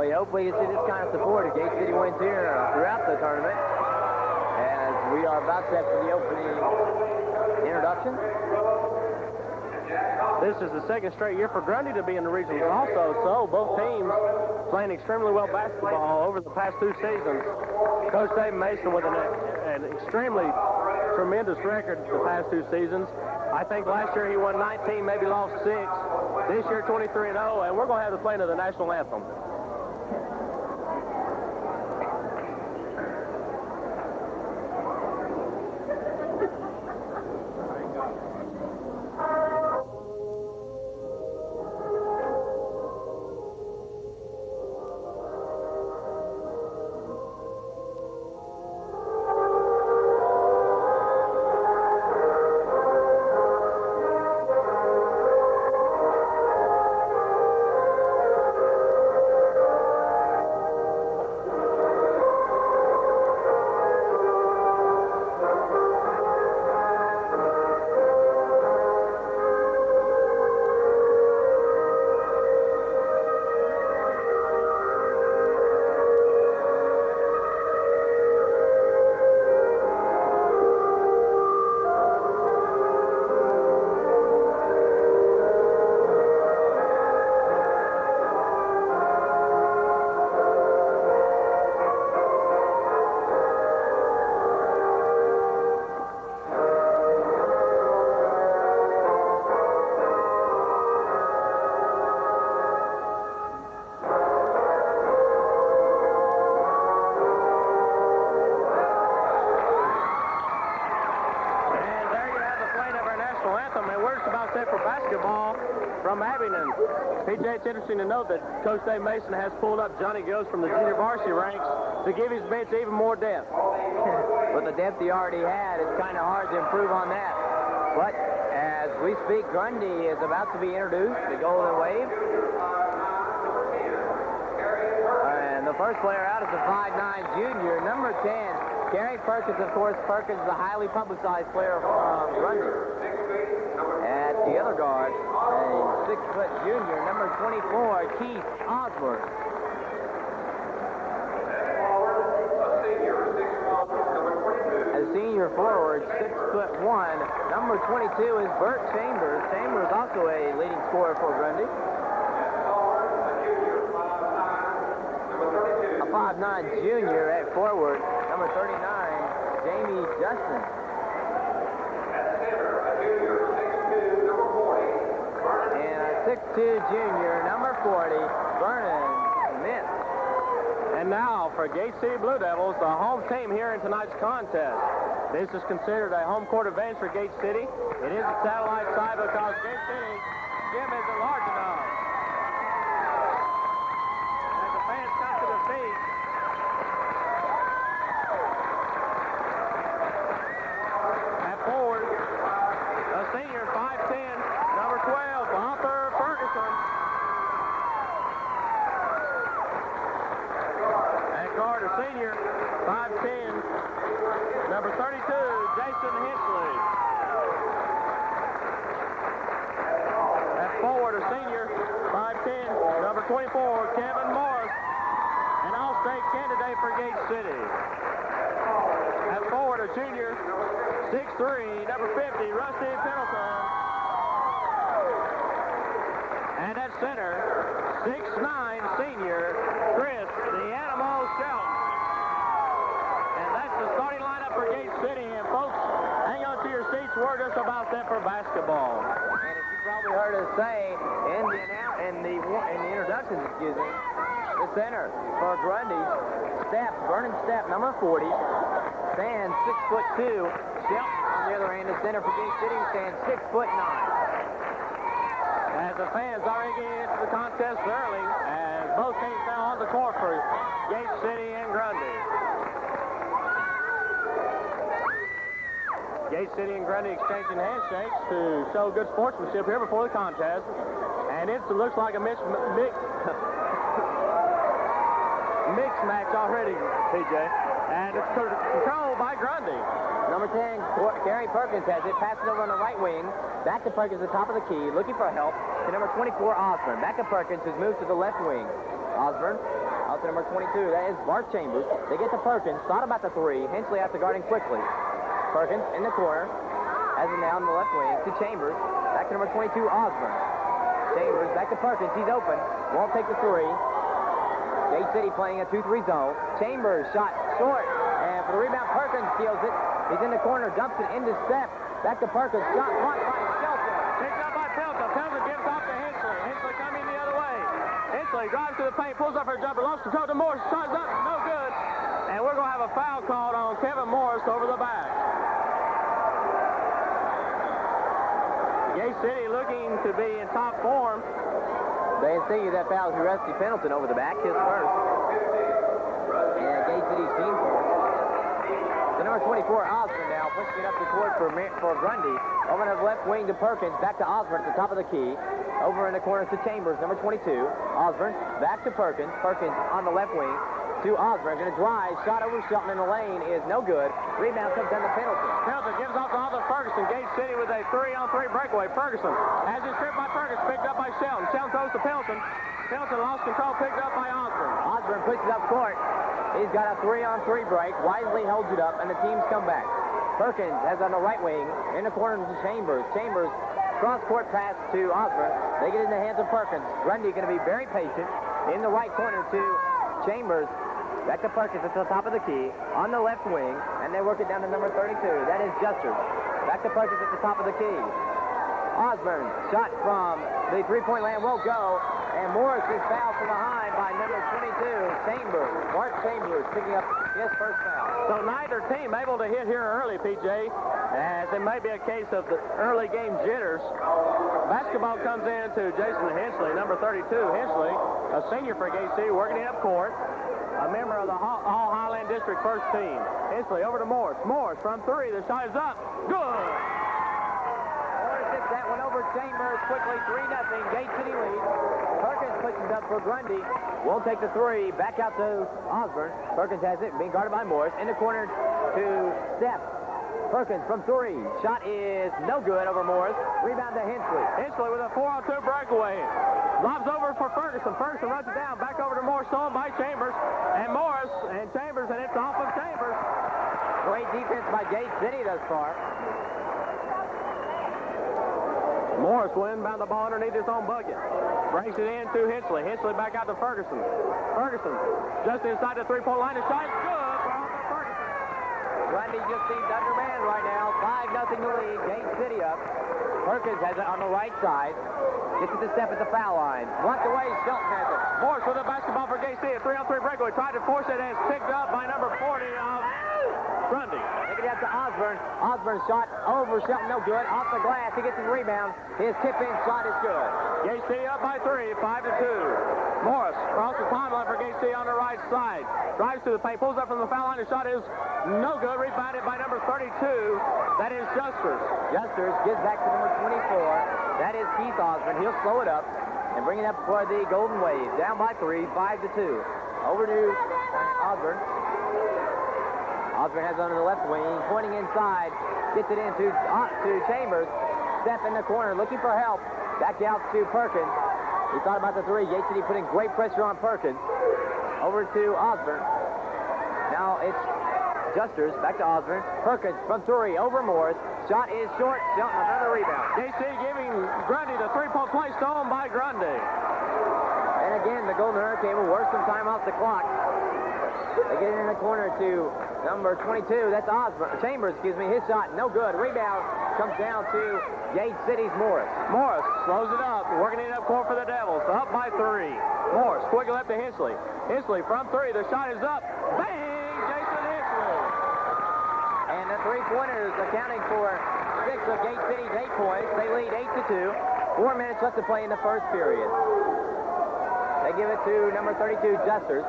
Well, you hope we can see this kind of support as Gate City wins here throughout the tournament. As we are about set for the opening introduction. This is the second straight year for Grundy to be in the regionals also, so both teams playing extremely well basketball over the past 2 seasons. Coach Dave Mason with an extremely tremendous record the past 2 seasons. I think last year he won 19, maybe lost 6. This year 23-0, and we're going to have the playing of the national anthem. It's interesting to note that Coach Dave Mason has pulled up Johnny Ghost from the junior varsity ranks to give his bench even more depth. With the depth he already had, it's kind of hard to improve on that. But as we speak, Grundy is about to be introduced, the Golden Wave. And the first player out is the 5'9" junior, number 10, Gary Perkins. Of course, Perkins is a highly publicized player from Grundy. At the other guard, a 6-foot junior, number 24, Keith Osborne. A senior forward, 6'1", number 22 is Bert Chambers. Chambers also a leading scorer for Grundy. A 5'9" junior at forward, number 39, Jamie Justin. 6'2" junior, number 40, Vernon Smith. And now for Gate City Blue Devils, the home team here in tonight's contest. This is considered a home court advantage for Gate City. It is a satellite side because Gate City gym isn't large enough. As the fans come to their feet, at forward, a senior, 5'10", number 12, Hopper Ferguson. At guard, a senior, 5'10", number 32, Jason Hensley. At forward, a senior, 5'10", number 24, Kevin Morris, an all-state candidate for Gate City. At forward, a junior, 6'3", number 50, Rusty Pendleton. And at center, 6'9", senior, Chris the Animal Shelton. And that's the starting lineup for Gate City. And folks, hang on to your seats. We're just about set for basketball. And as you probably heard us say in the introductions, the center for Grundy, Vernon Stepp, number 40, stands 6'2". Shelton on the other end, the center for Gate City, stands 6'9". As the fans already get into the contest early, as both teams now on the court for Gate City and Grundy. Gate City and Grundy exchanging handshakes to show good sportsmanship here before the contest. And it looks like a mixed match already, PJ. And it's controlled by Grundy. Number 10, Gary Perkins has it. Passes over on the right wing. Back to Perkins at the top of the key, looking for help to number 24, Osborne. Back to Perkins, who's moved to the left wing. Osborne out to number 22. That is Bart Chambers. They get to Perkins. Thought about the three. Hensley after guarding quickly. Perkins in the corner. Has it now on the left wing to Chambers. Back to number 22, Osborne. Chambers back to Perkins. He's open. Won't take the three. Gate City playing a 2-3 zone. Chambers shot short. And for the rebound, Perkins steals it. He's in the corner. Dumps it into step. Back to Perkins. Shot blocked by Shelton. Picked up by Pelton. Pelton gives off to Hensley. Hensley coming the other way. Hensley drives to the paint, pulls up her jumper, lost control to Morris, shot's up, no good. And we're going to have a foul called on Kevin Morris over the back. Gate City looking to be in top form. They see that foul is Rusty Pendleton over the back, his first. And Gate City's team foul. The number 24, Osborne now pushing it up the court for Grundy. Over to the left wing to Perkins, back to Osborne at the top of the key. Over in the corner to Chambers, number 22. Osborne back to Perkins. Perkins on the left wing to Osborne. Going to drive. Shot over Shelton in the lane is no good. Rebound comes down to Pendleton. Pendleton gives off to Oliver Ferguson. Gate City with a 3-on-3 breakaway. Ferguson has his trip by Ferguson, picked up by Shelton. Shelton throws to Pendleton. Pendleton lost control, picked up by Osborne. Osborne pushes up court. He's got a 3-on-3 break. Wisely holds it up, and the team's come back. Perkins has on the right wing. In the corner to Chambers. Chambers cross-court pass to Osborne. They get in the hands of Perkins. Grundy going to be very patient. In the right corner to Chambers. Back to Perkins at the top of the key. On the left wing. And they work it down to number 32. That is Justers. Back to Perkins at the top of the key. Osborne shot from the three-point land won't go. And Morris is fouled from behind by number 22, Chambers. Bart Chambers picking up his first foul. So neither team able to hit here early, PJ, as it may be a case of the early game jitters. Basketball comes in to Jason Hensley, number 32. Hensley, a senior for Gate City, working it up court. A member of the All Highland District first team. Hensley over to Morris. Morris from three. The shot is up. Good. That one over Chambers quickly, 3-0. Gate City leads. Perkins pushes up for Grundy. Won't take the three. Back out to Osborne. Perkins has it, being guarded by Morris. In the corner to Steph. Perkins from three. Shot is no good over Morris. Rebound to Hensley. Hensley with a 4-on-2 breakaway. Lobs over for Ferguson. Ferguson runs it down. Back over to Morris. Stolen by Chambers. And Morris and Chambers, and it's off of Chambers. Great defense by Gate City thus far. Morris will inbound the ball underneath his own bucket. Brings it in to Hensley. Hensley back out to Ferguson. Ferguson just inside the three-point line. The shot is good for Ferguson. Grundy just seems undermanned right now. 5-0 to lead. Gate City up. Perkins has it on the right side. Gets it to Step at the foul line. Blocked away. Shelton has it. Morris with a basketball for Gate City. A 3-on-3 breakaway. Tried to force it and it's picked up by number 40 of Grundy. Take it out to Osborne. Osborne shot over Shelton, no good. Off the glass, he gets his rebound. His tip-in shot is good. Gate City up by 3, 5-2. Morris across the timeline for Gate City on the right side. Drives to the paint, pulls up from the foul line. The shot is no good. Rebounded by number 32. That is Justers. Justers gives back to number 24. That is Keith Osborne. He'll slow it up and bring it up for the Golden Wave. Down by 3, 5-2. Over to Osborne. Osborne has it on the left wing, pointing inside, gets it into to Chambers. Step in the corner, looking for help. Back out to Perkins. He thought about the three. Gate City putting great pressure on Perkins. Over to Osborne. Now it's Justers, back to Osborne. Perkins from three, over Morris. Shot is short. Shelton, another rebound. Gate City giving Grundy the three-point play, stolen by Grundy. And again, the Golden Hurricane will work some time off the clock. They get it in the corner to number 22. That's Osborne. Chambers, excuse me. His shot, no good. Rebound comes down to Gate City's Morris. Morris slows it up, working it up court for the Devils. Up by 3. Morris quickly up to Hensley. Hensley from 3. The shot is up. Bang! Jason Hensley. And the three-pointers accounting for 6 of Gate City's 8 points. They lead 8-2. 4 minutes left to play in the first period. They give it to number 32, Justers.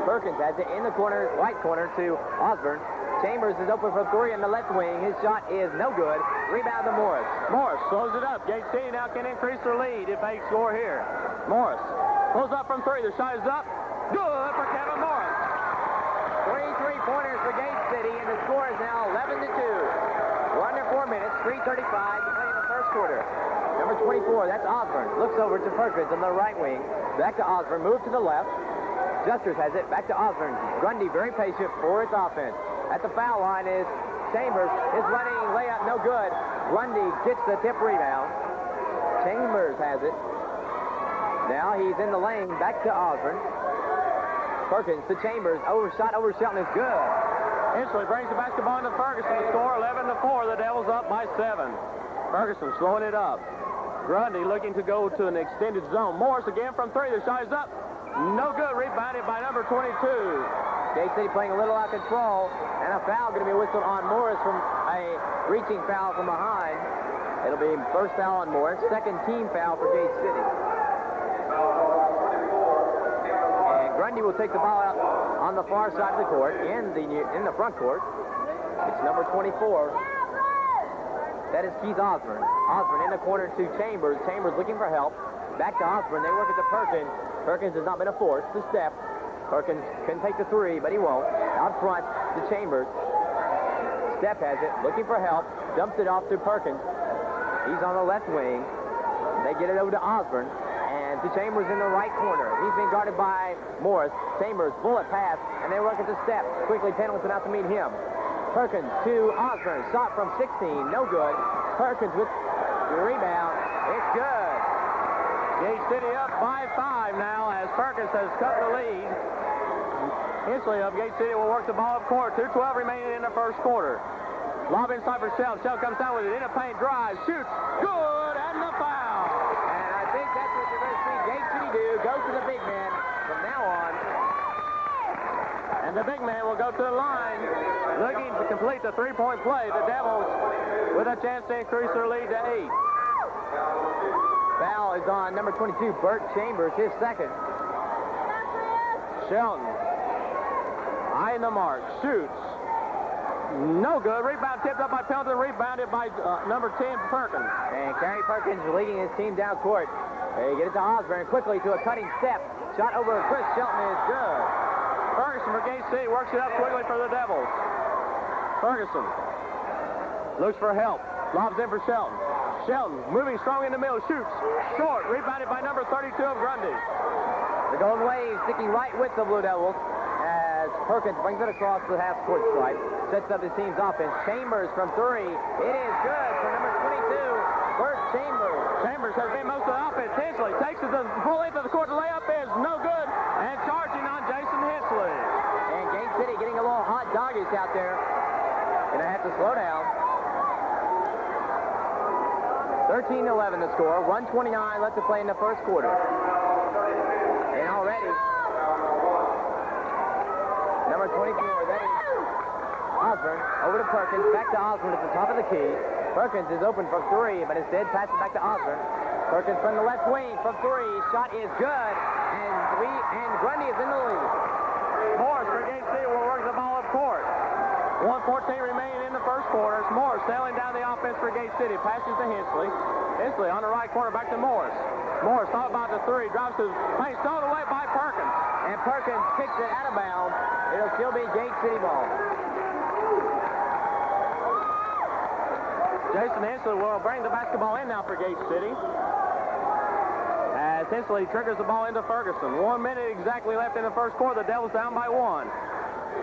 Perkins has it in the corner, right corner to Osborne. Chambers is open for 3 in the left wing. His shot is no good. Rebound to Morris. Morris slows it up. Gate City now can increase their lead if they score here. Morris pulls up from 3. The shot is up. Good for Kevin Morris. 3 3-pointers for Gate City, and the score is now 11-2. We're under 4 minutes, 3:35 to play in the first quarter. Number 24, that's Osborne. Looks over to Perkins on the right wing. Back to Osborne, move to the left. Justers has it, back to Osborne. Grundy very patient for its offense. At the foul line is Chambers. His running layup, no good. Grundy gets the tip rebound. Chambers has it. Now he's in the lane, back to Osborne. Perkins to Chambers, shot over Shelton is good. Hensley brings the basketball into Ferguson to score 11-4. The Devils up by 7. Ferguson slowing it up. Grundy looking to go to an extended zone. Morris again from 3. The shot is up. No good. Rebounded by number 22. Gate City playing a little out of control, and a foul going to be whistled on Morris from a reaching foul from behind. It'll be first foul on Morris, second team foul for Gate City. And Grundy will take the ball out on the far side of the court, in the front court. It's number 24. That is Keith Osborne. Osborne in the corner to Chambers. Chambers looking for help. Back to Osborne. They work it to Perkins. Perkins has not been a force to step. Perkins can take the 3, but he won't. Out front to Chambers. Step has it. Looking for help. Dumps it off to Perkins. He's on the left wing. They get it over to Osborne. And to Chambers in the right corner. He's being guarded by Morris. Chambers, bullet pass, and they work it to Step. Quickly, Pendleton out to meet him. Perkins to Osborne. Shot from 16. No good. Perkins with the rebound. It's good. Gate City up by 5 now as Perkins has cut the lead. Hensley of Gate City will work the ball up court. 2:12 remaining in the first quarter. Lob inside for Shell. Shell comes down with it. In a paint, drive, shoots. Good, and the foul. And I think that's what you're going to see Gate City do. Go to the big man from now on. And the big man will go to the line, looking to complete the 3-point play. The Devils with a chance to increase their lead to 8. Foul is on number 22, Bert Chambers, his second. Shelton, eyeing the mark, shoots. No good. Rebound tipped up by Pendleton, rebounded by number 10, Perkins. And Kerry Perkins leading his team down court. They get it to Osborne quickly to a cutting step. Shot over Chris Shelton is good. Ferguson for Gate City works it up quickly for the Devils. Ferguson looks for help. Lobs in for Shelton. Shelton moving strong in the middle. Shoots. Short. Rebounded by number 32 of Grundy. The Golden Wave sticking right with the Blue Devils as Perkins brings it across the half-court stripe. Sets up his team's offense. Chambers from 3. It is good for number 22, Bert Chambers. Chambers has been most of the offense. Hensley takes it to the full length of the court. The layup is no good. And charging on Jason Hensley. And Gate City getting a little hot doggish out there. Gonna have to slow down. 13-11 the score. 1:29 left to play in the first quarter. And already, number 24, that is Osborne. Over to Perkins. Back to Osborne at the top of the key. Perkins is open from 3, but instead passes back to Osborne. Perkins from the left wing from 3. Shot is good. And Grundy is in the lead. Morris for Gate City will work the ball up court. 1:14 remaining in the first quarter. It's Morris sailing down the offense for Gate City. Passes to Hensley. Hensley on the right corner back to Morris. Morris thought about the 3. Drives to the paint. Stolen away by Perkins. And Perkins kicks it out of bounds. It'll still be Gate City ball. Jason Hensley will bring the basketball in now for Gate City. As Hensley triggers the ball into Ferguson. 1 minute exactly left in the first quarter. The Devils down by 1.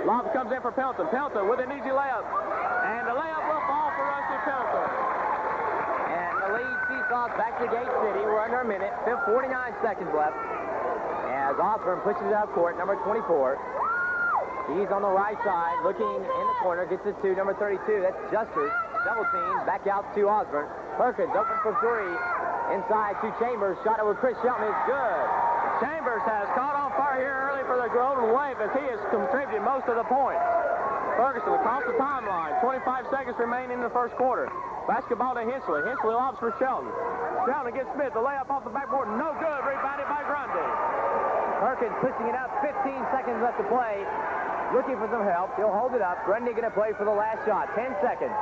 Lob comes in for Pendleton. Pendleton with an easy layup. And the layup will fall for Rusty Pendleton. And the lead seesaws back to Gate City. We're under a minute. 49 seconds left. As Osborne pushes it out court, number 24. He's on the right side, looking in the corner. Gets it to number 32. That's Justers. Double team. Back out to Osborne. Perkins open for 3. Inside to Chambers. Shot over Chris Shelton is good. Chambers has caught on fire here early for the Golden Wave as he has contributed most of the points. Ferguson across the timeline. 25 seconds remaining in the first quarter. Basketball to Hensley. Hensley lobs for Shelton. Shelton against Smith. The layup off the backboard. No good. Rebounded by Grundy. Perkins pushing it out. 15 seconds left to play. Looking for some help. He'll hold it up. Grundy going to play for the last shot. 10 seconds.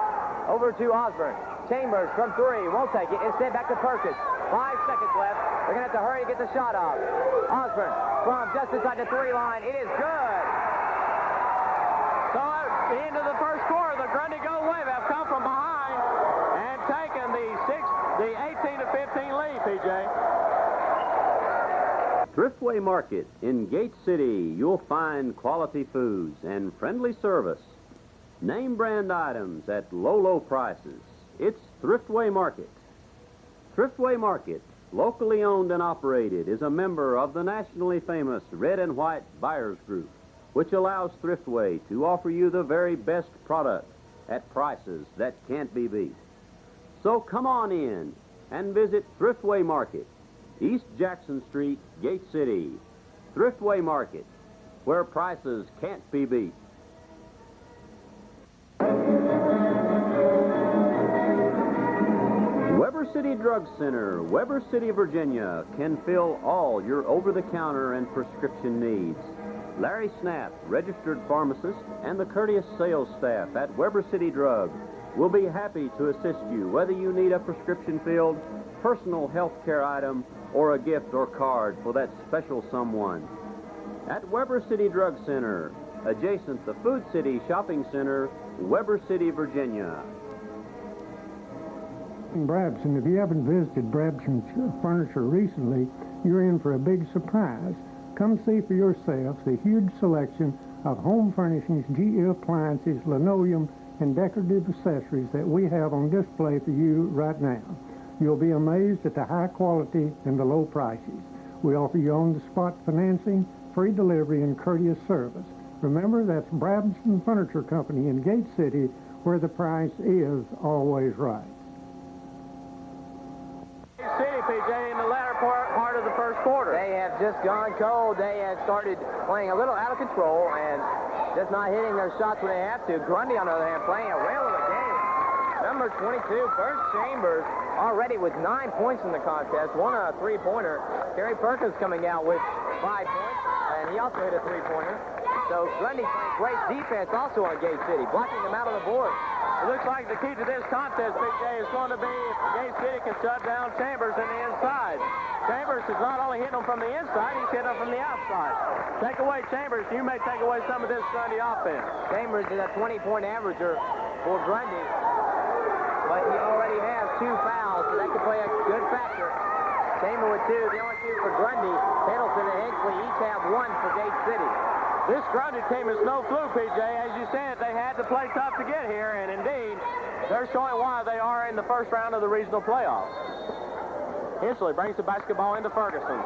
Over to Osborne. Chambers from 3. Won't take it. Instead back to Perkins. 5 seconds left. They're going to have to hurry to get the shot off. Osborne from just inside the 3 line. It is good. So at the end of the first quarter, the Grundy Gold Wave have come from behind and taken the 18 to 15 lead, PJ. Thriftway Market in Gate City, you'll find quality foods and friendly service. Name brand items at low, low prices. It's Thriftway Market. Thriftway Market, locally owned and operated, is a member of the nationally famous Red and White Buyers Group, which allows Thriftway to offer you the very best product at prices that can't be beat. So come on in and visit Thriftway Market, East Jackson Street, Gate City. Thriftway Market, where prices can't be beat. Weber City Drug Center, Weber City, Virginia, can fill all your over-the-counter and prescription needs. Larry Snap, registered pharmacist, and the courteous sales staff at Weber City Drug will be happy to assist you, whether you need a prescription filled, personal health care item, or a gift or card for that special someone. At Weber City Drug Center, adjacent to Food City Shopping Center, Weber City, Virginia. Brabson, if you haven't visited Brabson's Furniture recently, you're in for a big surprise. Come see for yourselves the huge selection of home furnishings, GE appliances, linoleum, and decorative accessories that we have on display for you right now. You'll be amazed at the high quality and the low prices. We offer you on-the-spot financing, free delivery, and courteous service. Remember, that's Brabson Furniture Company in Gate City, where the price is always right. City, PJ, in the latter part of the first quarter. They have just gone cold. They have started playing a little out of control and just not hitting their shots when they have to. Grundy, on the other hand, playing a whale of a game. Number 22, Bert Chambers, already with 9 points in the contest. One a three-pointer. Kerry Perkins coming out with 5 points, and he also hit a three-pointer. So Grundy playing great defense also on Gate City, blocking them out on the board. It looks like the key to this contest, Big J, is going to be if Gate City can shut down Chambers in the inside. Chambers is not only hitting them from the inside, he's hitting them from the outside. Take away Chambers, you may take away some of this Grundy offense. Chambers is a 20-point averager for Grundy, but he already has 2 fouls, so that could play a good factor. Chambers with 2, the only 2 for Grundy. Pendleton and Hinckley each have 1 for Gate City. This Grundy team is no fluke, PJ. As you said, they had to play tough to get here, and indeed, they're showing why they are in the first round of the regional playoffs. Hinchley brings the basketball into Ferguson.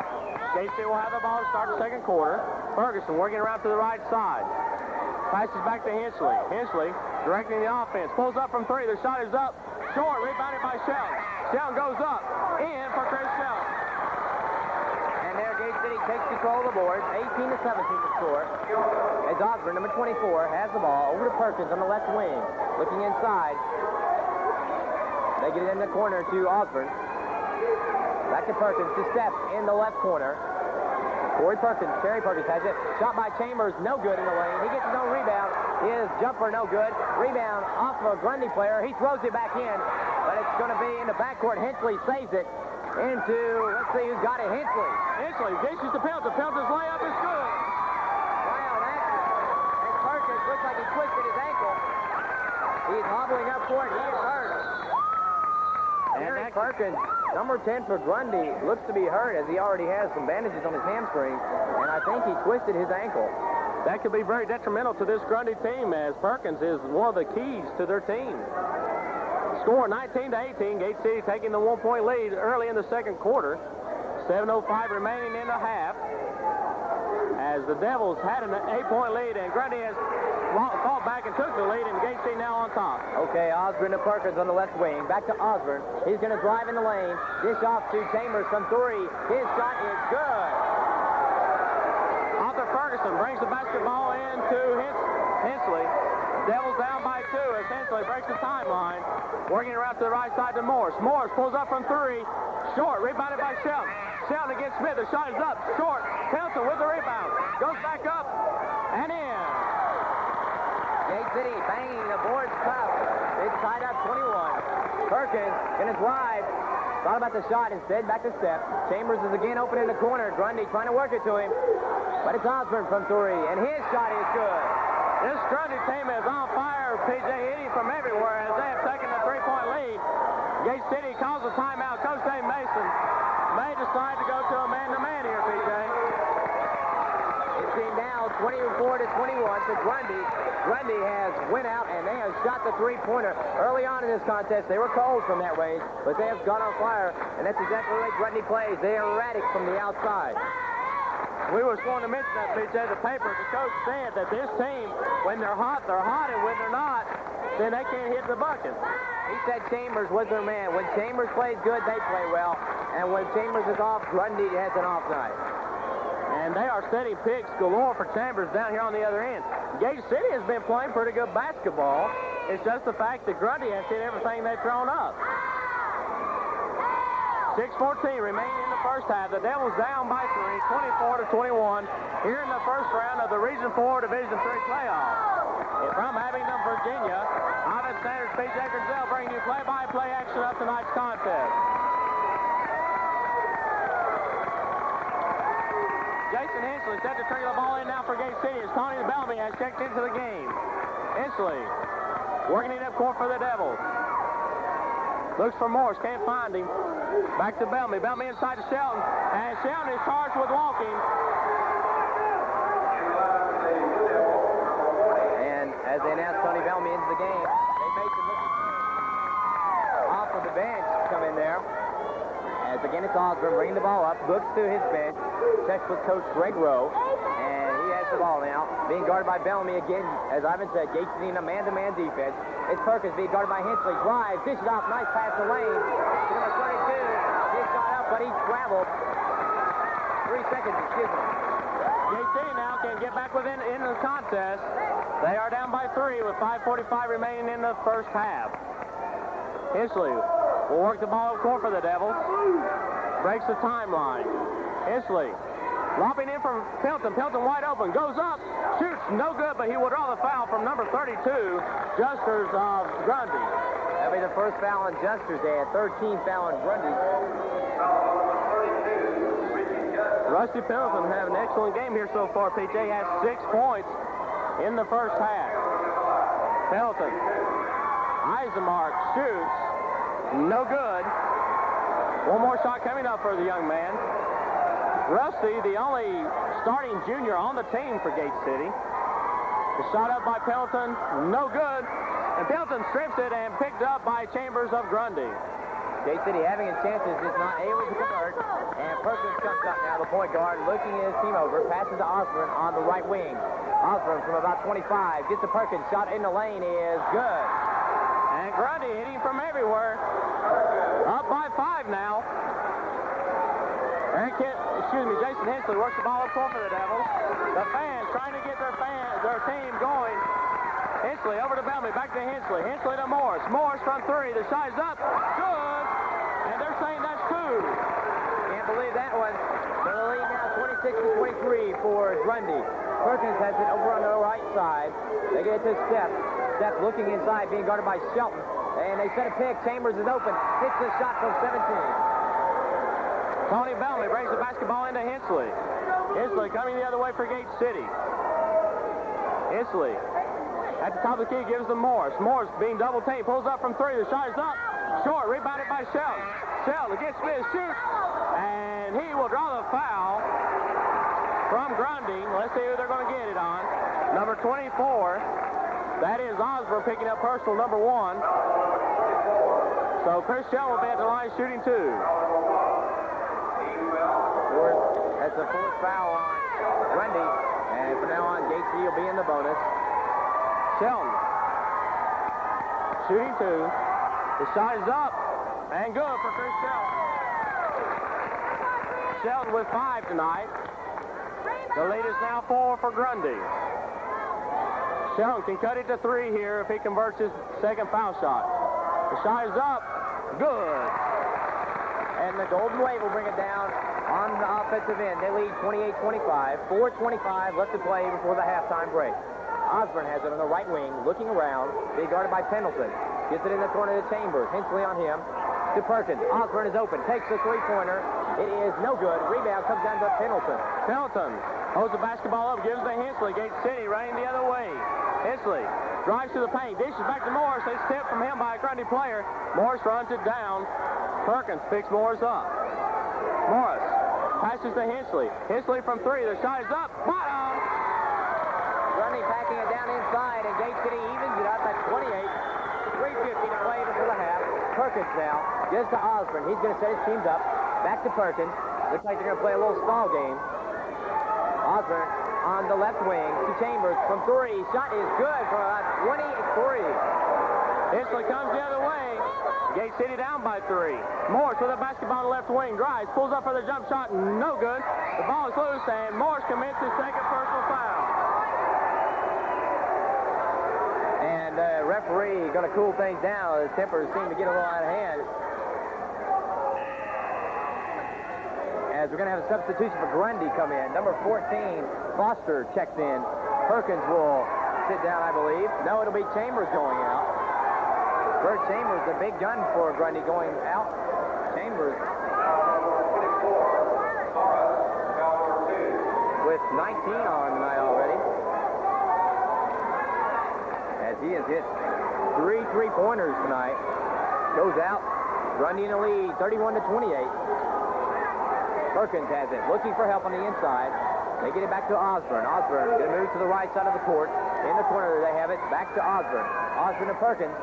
Gate City will have the ball to start the second quarter. Ferguson working around to the right side. Passes back to Hinchley. Hinchley directing the offense. Pulls up from 3. The shot is up. Short, rebounded by Shelton. Shelton goes up. In for Chris Shelton. And there, Gate City takes control of the board. 18 to 17 to score. As Osborne, number 24, has the ball over to Perkins on the left wing. Looking inside. They get it in the corner to Osborne. Back to Perkins to Steph in the left corner. Kerry Perkins has it. Shot by Chambers, no good in the lane. He gets his own rebound. His jumper, no good. Rebound off of a Grundy player. He throws it back in, but it's going to be in the backcourt. Hinchley saves it into, let's see who's got it, Hinchley. Hinchley dishes to Pendleton. Pendleton's layup is good. Wild action. And Perkins looks like he twisted his ankle. He's hobbling up court. He is hurt. And Perkins, number 10 for Grundy, looks to be hurt as he already has some bandages on his hamstring, and I think he twisted his ankle. That could be very detrimental to this Grundy team, as Perkins is one of the keys to their team. Score 19 to 18. Gate City taking the 1-point lead early in the second quarter. 7:05 remaining in the half. As the Devils had an 8-point lead, and Grundy has fought back and took the lead, and Gate City now on top. Okay, Osborne to Perkins on the left wing. Back to Osborne. He's going to drive in the lane. Dish off to Chambers from 3. His shot is good. Arthur Ferguson brings the basketball into Hinchley. Devils down by 2 as Hinchley breaks the timeline. Working around to the right side to Morris. Morris pulls up from 3. Short, rebounded by Shelton. Shelton against Smith. The shot is up. Short. Pendleton with the rebound. Goes back up and in. Gate City banging the boards tough. It's tied up 21. Perkins going to drive. Thought about the shot instead. Back to Steph. Chambers is again open in the corner. Grundy trying to work it to him. But it's Osborne from 3. And his shot is good. This Grundy team is on fire. PJ hitting from everywhere as they have taken the three-point lead. Gate City calls a timeout. Coach Dave Mason may decide to go to a man-to-man here, PJ. It's seen now 24 to 21 to Grundy. Grundy has went out and they have shot the three-pointer. Early on in this contest, they were cold from that range, but they have gone on fire, and that's exactly the way Grundy plays. They are erratic from the outside. We were going to mention that, PJ. The paper, the coach said that this team, when they're hot, and when they're not, then they can't hit the bucket. He said Chambers was their man. When Chambers plays good, they play well. And when Chambers is off, Grundy has an off night. And they are setting picks galore for Chambers down here on the other end. Gage City has been playing pretty good basketball. It's just the fact that Grundy has hit everything they've thrown up. 6:14 remaining in the first half. The Devils down by 3, 24 to 21, here in the first round of the Region 4 Division 3 playoffs. And from Abingdon, Virginia, Ivan Sanders, PJ Griselle bringing you play-by-play action of tonight's contest. Jason Hensley set to trigger the ball in now for Gate City as Tony Bellamy has checked into the game. Hensley working it up court for the Devils. Looks for Morris, can't find him. Back to Bellamy. Bellamy inside to Shelton. And Shelton is charged with walking. And as they announce Tony Bellamy into the game, they make him look off of the bench come in there. As again it's Osborne bringing the ball up, looks to his bench, checks with Coach Greg Rowe, and he has the ball now, being guarded by Bellamy again. As Ivan said, Gates needing a man-to-man defense. It's Perkins being guarded by Hensley. Drives, dishes off, nice pass to Lane. Number 32, he's got up, but he traveled. 3 seconds, excuse me. Gate City now can get back within in the contest. They are down by 3 with 5:45 remaining in the first half. Hensley will work the ball up court for the Devils. Breaks the timeline. Hensley lopping in from Pelton. Pelton wide open. Goes up. Shoots. No good, but he will draw the foul from number 32, Justers of Grundy. That'll be the first foul on Justers. They had 13 foul on Grundy. Rusty Pelton have an excellent game here so far. PJ has 6 points in the first half. Pelton. Eisenmark shoots. No good. One more shot coming up for the young man. Rusty, the only starting junior on the team for Gate City. The shot up by Pelton, no good. And Pelton strips it and picked up by Chambers of Grundy. Gate City having a chance is just not able to convert. And Perkins comes up now, the point guard, looking his team over, passes to Osborne on the right wing. Osborne from about 25, gets to Perkins, shot in the lane is good. And Grundy hitting from everywhere. Up by 5 now. Jason Hensley works the ball up court for the Devils. The fans trying to get their team going. Hensley over to Bellamy, back to Hensley. Hensley to Morris. Morris from 3. The shot is up. Good. And they're saying that's 2. Can't believe that one. So the lead now 26 to 23 for Grundy. Perkins has it over on the right side. They get it to Steph. Steph looking inside, being guarded by Shelton. And they set a pick. Chambers is open. Hits the shot from 17. Tony Bellamy brings the basketball into Hensley. Hensley coming the other way for Gate City. Hensley at the top of the key gives them Morris. Morris being double teamed, pulls up from 3. The shot is up. Short, rebounded by Shelton. Shelton gets Smith, shoots, and he will draw the foul from Grundy. Let's see who they're going to get it on. Number 24. That is Osborne picking up personal number 1. So Chris Shelton will be at the line shooting 2. That's the 4th foul on Grundy. And from now on, Gate City will be in the bonus. Shelton shooting 2. The shot is up and good for Chris Shelton. Shelton with 5 tonight. The lead is now 4 for Grundy. Shelton can cut it to 3 here if he converts his second foul shot. The shot is up. Good. And the Golden Wave will bring it down on the offensive end. They lead 28-25. 4:25 left to play before the halftime break. Osborne has it on the right wing, looking around, being guarded by Pendleton. Gets it in the corner to Chambers. Hensley on him to Perkins. Osborne is open, takes the three-pointer, It is no good. Rebound comes down to Pendleton. Pendleton holds the basketball up, gives it to Hensley. Gate City running the other way. Hensley drives to the paint, dishes back to Morris. They step from him by a Grundy player. Morris runs it down. Perkins picks Morris up. Morris passes to Hensley. Hensley from three. The shot is up. Bottom. Grundy packing it down inside, and Gate City evens it up at 28. 3:50 to play before the half. Perkins now gives to Osborne. He's going to set his teams up. Back to Perkins. Looks like they're going to play a little stall game. Osborne on the left wing to Chambers from three. Shot is good from about 23. Hensley comes the other way. Gate City down by three. Morris with a basketball on the left wing. Drives, pulls up for the jump shot. No good. The ball is loose, and Morris commits his second personal foul. And the referee going to cool things down. The tempers seem to get a little out of hand. As we're going to have a substitution for Grundy come in. Number 14, Foster checks in. Perkins will sit down, I believe. No, it'll be Chambers going out. Bert Chambers, the big gun for Grundy, going out. Chambers with 19 on tonight already. As he has hit 3 3-pointers tonight. Goes out. Grundy in the lead, 31-28. Perkins has it, looking for help on the inside. They get it back to Osborne. Osborne going to move to the right side of the court. In the corner, they have it back to Osborne. Osborne to Perkins.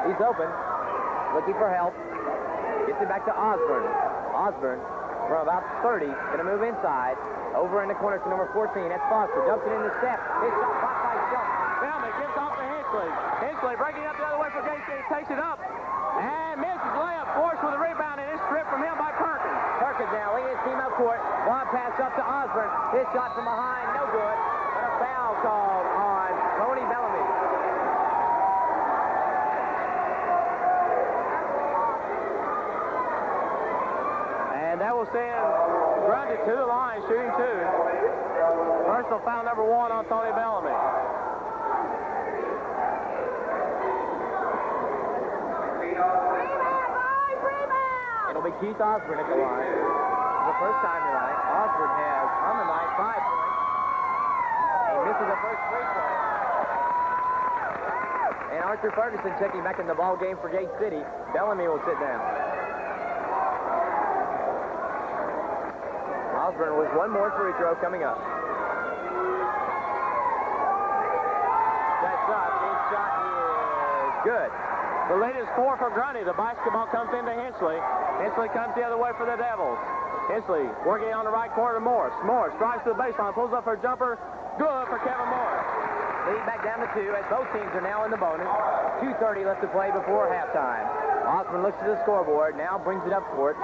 He's open, looking for help. Gets it back to Osborne. Osborne, from about 30, going to move inside. Over in the corner to number 14. That's Foster. Dumps it in the step. His shot blocked by Shelton. Bellamy gives off to Hensley. Hensley breaking up the other way for Gate City. Takes it up and misses layup. Forced with a rebound, and it's stripped from him by Perkins. Perkins now leading his team up court. Long pass up to Osborne. His shot from behind, no good. But a foul called on Tony Bellamy. And that will send Grundy to the line, shooting two. Personal foul number 1 on Tony Bellamy. It'll be Keith Osborne at the line. For the first time tonight, Osborne has on the night 5 points. He misses the first free throw. And Arthur Ferguson checking back in the ball game for Gate City. Bellamy will sit down. Osborne with one more free throw coming up. That's up. His shot is good. The lead is 4 for Grundy. The basketball comes into Hensley. Hensley comes the other way for the Devils. Hensley working on the right corner to Morris. Morris drives to the baseline, pulls up for a jumper. Good for Kevin Morris. Lead back down to 2 as both teams are now in the bonus. 2:30 left to play before halftime. Osborne looks to the scoreboard, now brings it up court.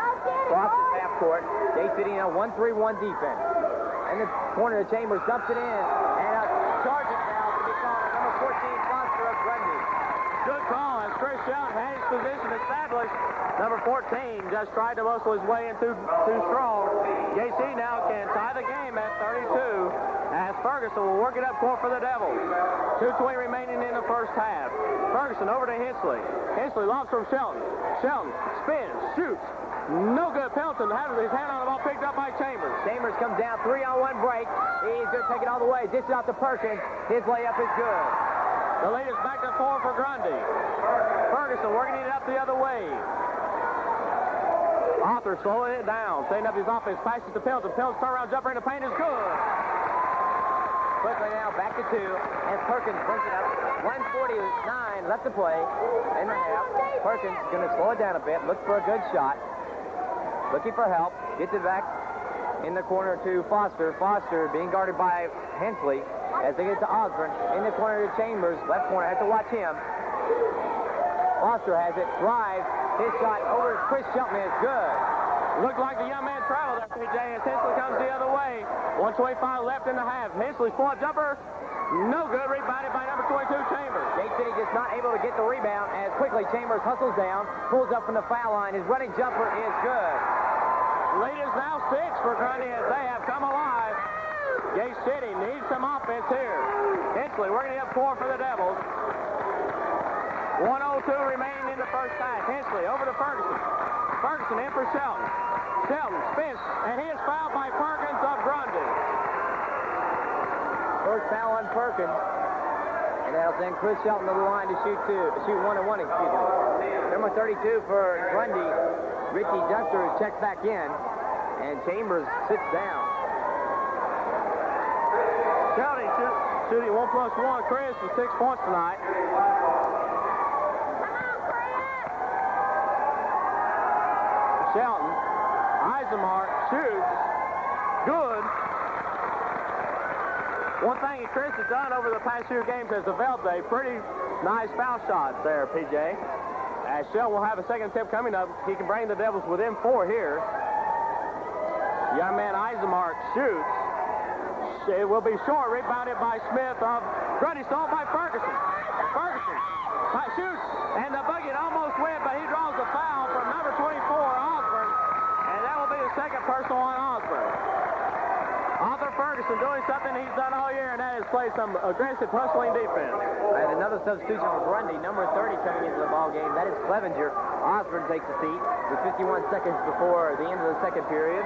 Crosses half court. Gate City now 1-3-1 defense. In the corner of Chambers, dumps it in. And a charging foul to be called on number 14, Foster of Grundy. Good call as Chris Shelton had his position established. Number 14 just tried to muscle his way in too strong. Gate City now can tie the game at 32 as Ferguson will work it up court for the Devils. 2:20 remaining in the first half. Ferguson over to Hensley. Hensley lobs from Shelton. Shelton spins, shoots. No good. Pendleton has his hand on the ball, picked up by Chambers. Chambers comes down, 3-on-1 break. He's going to take it all the way. Dishes it out to Perkins. His layup is good. The lead is back to 4 for Grundy. Ferguson working it up the other way. Arthur slowing it down, setting up his offense, passes to Pendleton. Pendleton's turnaround jumper in the paint is good. Quickly now, back to 2, and Perkins brings it up. 1:49 left to play in the half. Perkins going to slow it down a bit, look for a good shot. Looking for help, gets it back in the corner to Foster. Foster being guarded by Hensley as they get to Osborne. In the corner to Chambers, left corner, has to watch him. Foster has it, drives, his shot over to Chris Shelton is good. Looked like the young man traveled there, PJ, as Hensley comes the other way. 1:25 left in the half. Hensley's pull-up jumper, no good, rebounded by number 22, Chambers. Gate City just not able to get the rebound as quickly Chambers hustles down, pulls up from the foul line. His running jumper is good. Lead is now 6 for Grundy as they have come alive. Gate City needs some offense here. Hensley working it up court for the Devils. 1:02 remaining in the first half. Hensley over to Ferguson. Ferguson in for Shelton. Shelton spins, and he is fouled by Perkins of Grundy. First foul on Perkins. And that'll send Chris Shelton to the line to shoot 1-1, excuse me. Number 32 for Grundy, Richie Justers checks back in, and Chambers sits down. Shelton shooting 1+1. Chris with 6 points tonight. Shelton, Eisenmark shoots, good. One thing Chris has done over the past few games has developed a pretty nice foul shot there, PJ. As Shelton will have a second attempt coming up, he can bring the Devils within 4 here. Young man Eisenmark shoots. It will be short, rebounded by Smith of Grundy, stolen by Ferguson. Ferguson shoots, and the bucket almost went, but he draws a foul from number 24, Osborne, and that will be the second personal on Osborne. Arthur Ferguson doing something he's done all year, and that is play some aggressive hustling defense. And another substitution for Grundy, number 30 coming into the ball game. That is Clevenger. Osborne takes a seat with 51 seconds before the end of the second period.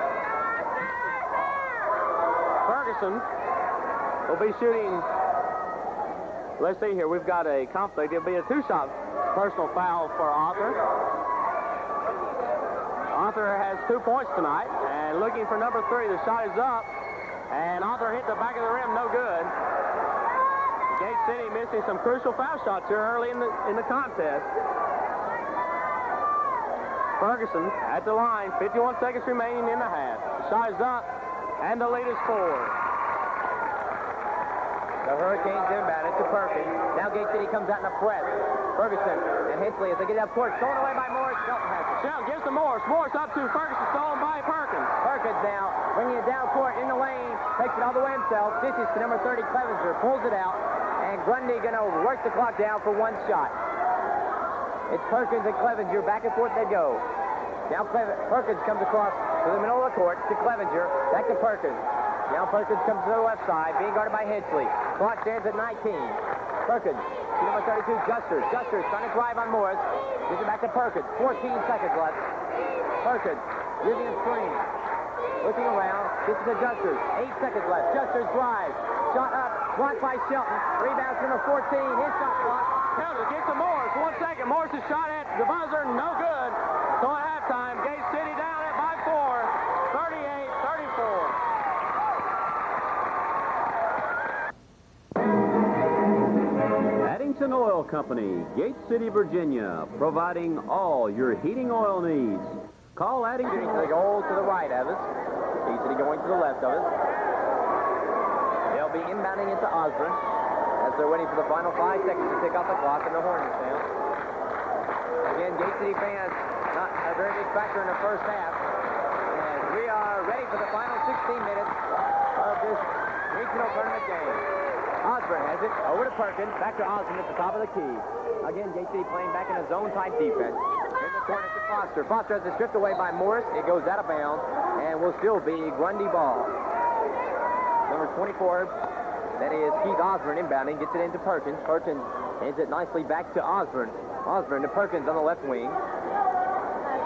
Ferguson will be shooting. Let's see here. We've got a conflict. It'll be a 2-shot personal foul for Arthur. Arthur has 2 points tonight, and looking for number 3. The shot is up, and Arthur hit the back of the rim, no good. Gate City missing some crucial foul shots here early in the contest. Ferguson at the line, 51 seconds remaining in the half. The shot is up, and the lead is 4. The Hurricanes inbound it to Perkins. Now Gate City comes out in a press. Ferguson and Hensley as they get up court. Stolen away by Morris. Shelton has it. Shelton gives to Morris. Morris up to Ferguson. Stolen by Perkins. Perkins now bringing it down court in the lane. Takes it all the way himself. Dishes to number 30, Clevenger. Pulls it out. And Grundy going to work the clock down for 1 shot. It's Perkins and Clevenger. Back and forth they go. Now Perkins comes across to the middle of the court to Clevenger. Back to Perkins. Now Perkins comes to the left side, being guarded by Hensley. Clock stands at 19. Perkins to number 32, Justers. Justers trying to drive on Morris. Gives it back to Perkins. 14 seconds left. Perkins using a screen. Looking around. Gets it to Justers. 8 seconds left. Justers drives. Shot up. Blocked by Shelton. Rebound to number 14. His shot blocked. Counter gets to Morris. 1 second. Morris' shot at the buzzer. No good. So at halftime, Gate City down it by 4. 38-34. Addington Oil Company, Gate City, Virginia, providing all your heating oil needs. Call Addington. Shooting to the goal to the right of us. Gate City going to the left of us. They'll be inbounding into Osborne as they're waiting for the final 5 seconds to tick off the clock in the Hornets now. Again, Gate City fans, not a very big factor in the first half. And we are ready for the final 16 minutes of this regional tournament game. Osborne has it over to Perkins, back to Osborne at the top of the key. Again, Gate City playing back in a zone-type defense. In the corner to Foster. Foster has it stripped away by Morris. It goes out of bounds and will still be Grundy ball. Number 24, that is Keith Osborne inbounding, gets it into Perkins. Perkins hands it nicely back to Osborne. Osborne to Perkins on the left wing.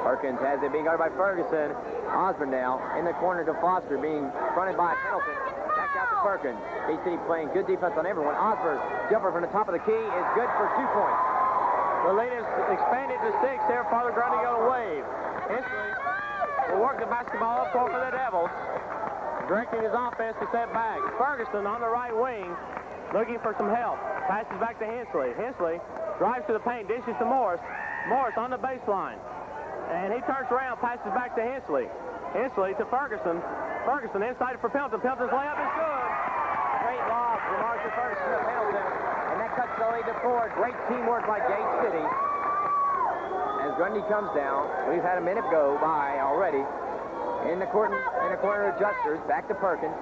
Perkins has it being guarded by Ferguson. Osborne now in the corner to Foster, being fronted by Pendleton. Back out to Perkins. Gate City playing good defense on everyone. Osborne, jumper from the top of the key, is good for 2 points. The lead is expanded to 6 here. Father Grundy going to wave. Hensley will work the basketball up for the Devils. Directing his offense to set back. Ferguson on the right wing, looking for some help. Passes back to Hensley. Hensley drives to the paint, dishes to Morris. Morris on the baseline. And he turns around, passes back to Hensley. Hensley to Ferguson. Ferguson inside for Pendleton. Pendleton's layup is good. Great lob from Arthur Ferguson to Pendleton. And that cuts the lead to 4. Great teamwork by Gate City. As Grundy comes down, we've had a minute go by already. In the corner of Justers, back to Perkins.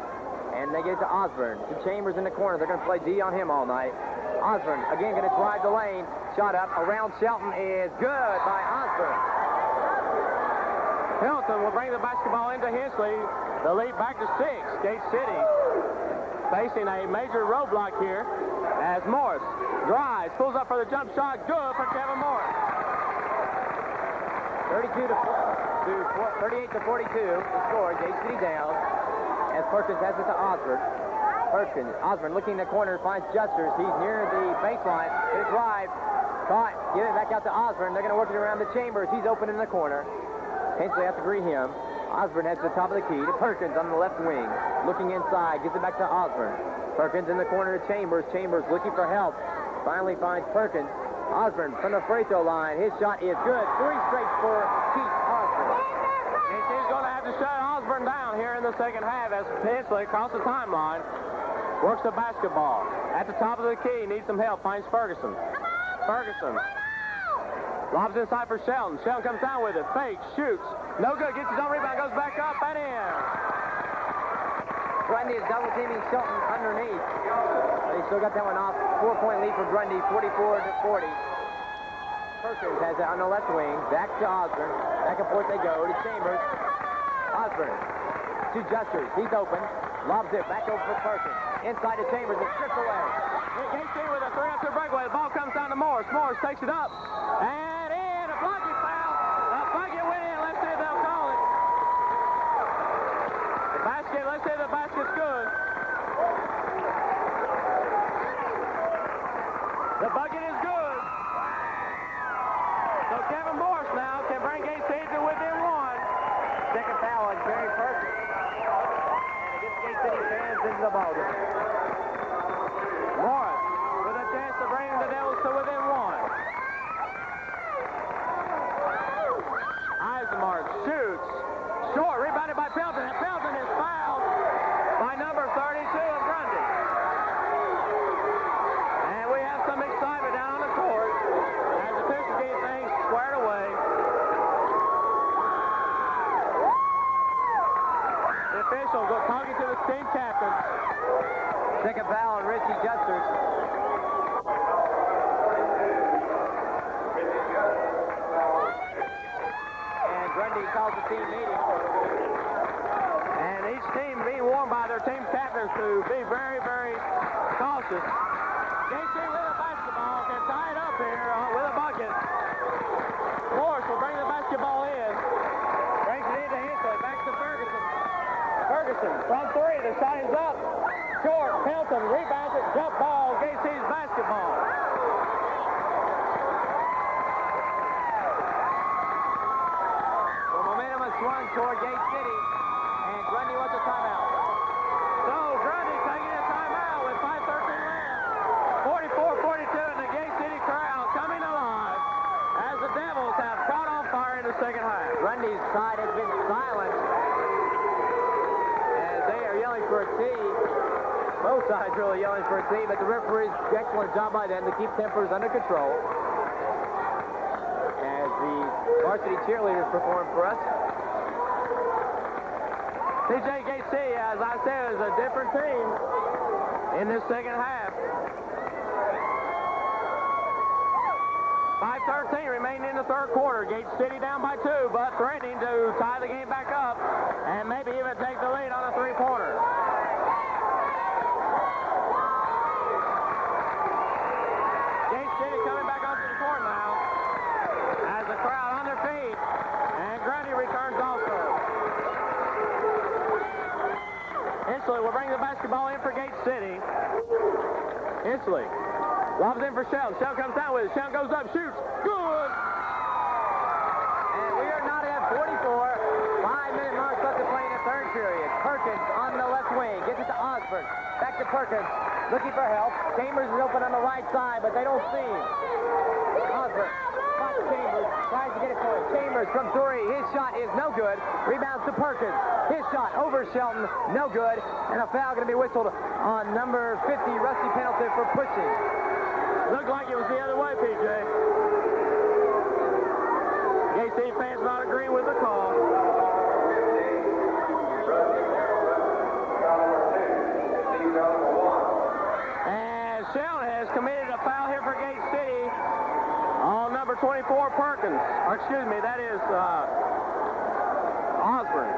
And they get it to Osborne. To Chambers in the corner. They're going to play D on him all night. Osborne, again, going to drive the lane. Shot up around Shelton is good by Osborne. Pendleton will bring the basketball into Hensley. The lead back to 6. Gate City facing a major roadblock here as Morris drives, pulls up for the jump shot. Good for Kevin Morris. 32 to 4. 38 to 42. The score, Gate City down. As Perkins has it to Osborne. Osborne looking in the corner, finds Justers. He's near the baseline. His drive. Caught. Give it back out to Osborne. They're going to work it around the Chambers. He's open in the corner. Hensley has to greet him. Osborne heads to the top of the key to Perkins on the left wing. Looking inside. Gives it back to Osborne. Perkins in the corner to Chambers. Chambers looking for help. Finally finds Perkins. Osborne from the free throw line. His shot is good. 3 straight for Keith Osborne. He's going to have to shut Osborne down here in the second half as Hensley across the timeline works the basketball. At the top of the key, needs some help, finds Ferguson. Ferguson lobs inside for Shelton. Shelton comes down with it, fakes, shoots. No good, gets his own rebound, goes back up and in. Grundy is double teaming Shelton underneath. But he still got that one off. 4-point lead for Grundy, 44 to 40. Perkins has it on the left wing. Back to Osborne. Back and forth they go to Chambers. Osborne to Justers. He's open. Lobs it back over for Perkins. Inside to Chambers. It's stripped away. KC with a 3-after breakaway. The ball comes down to Morris. Morris takes it up. And in. A blocking foul. The bucket went in. Let's see if they'll call it. The basket. Let's see if the basket's good. The bucket is good. So Kevin Morris now can bring Gate City to within 1. Second foul on Jerry Perkins. And it gets Gate City fans into the ballgame. Morris with a chance to bring the Devils to within 1. Eisenmark shoots. Short, rebounded by Pelton. And Pelton is fouled by number 32 of Grundy. And we have some excitement down on the court as the Pistons get things squared away. The officials are talking to the team captain. Second foul on Richie Justers. And Grundy calls the team meeting. And each team being warned by their team captains to be very, very cautious. JC with a basketball can tie it up here with a bucket. Morris will bring the basketball in. Brings it into Hensley. Back to Ferguson. Ferguson from 3. The shot is up. Short. Pelton rebounds it. Jump ball. JC's basketball. The momentum has swung toward Gate City. And Grundy wants a timeout. So Grundy taking a timeout with 5:13 left. 44-42 in the Gate City crowd coming alive as the Devils have caught on fire in the second half. Grundy's side has been silent as they are yelling for a tee. Both sides really yelling for a tee, but the referee's excellent job by them to keep tempers under control as the varsity cheerleaders perform for us. TJ Gate City, as I said, is a different team in this second half. 5:13 remaining in the third quarter. Gate City down by 2, but threatening to tie the game back up and maybe even take the lead on a three-pointer. Gate City coming back onto the court now as the crowd on their feet, and Grundy returns also. Hensley will bring the basketball in for Gate City. Hensley lobs in for Shelton. Shelton comes down with it. Shelton goes up, shoots. Good! And we are not at 44. 5-minute mark left to play in the third period. Perkins on the left wing. Gets it to Osborne. Back to Perkins. Looking for help. Chambers is open on the right side, but they don't see him. Osborne. Spots Chambers. Tries to get it to him. Chambers from 3. His shot is no good. Rebounds to Perkins. His shot over Shelton. No good. And a foul going to be whistled on number 50. Rusty Pendleton for pushing. Looked like it was the other way, PJ. Gate City fans not agreeing with the call. And Shelton has committed a foul here for Gate City on number 24, Perkins. Or excuse me, that is Osborne.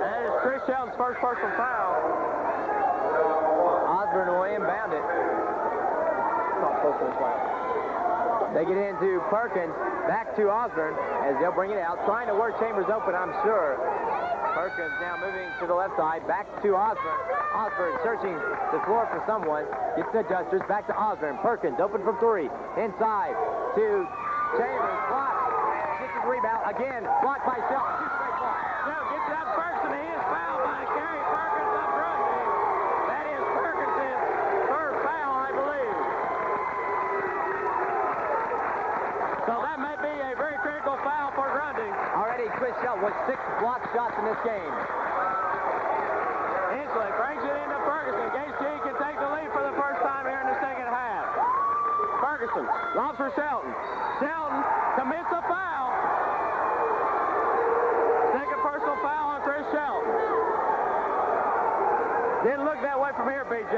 That is Chris Shelton's first personal foul. Osborne will inbound it. Not close to the foul. They get into Perkins, back to Osborne as they'll bring it out. Trying to work Chambers open, I'm sure. Perkins now moving to the left side, back to Osborne. Osborne searching the floor for someone. Gets the adjusters, back to Osborne. Perkins open from three. Inside to Chambers, blocked. Gets his rebound, again, blocked by Shelton. Two straight blocks. Now gets that Ferguson. He is fouled by Gary Perkins of Grundy. That is Perkins' third foul, I believe. So that may be a very critical foul for Grundy. Already Chris Shelton with 6 block shots in this game. Hensley brings it into Ferguson. Gage G can take the lead for the first time here in the second half. Ferguson lobs for Shelton. Shelton commits a foul. Second personal foul on Chris Shelton. Didn't look that way from here, BJ.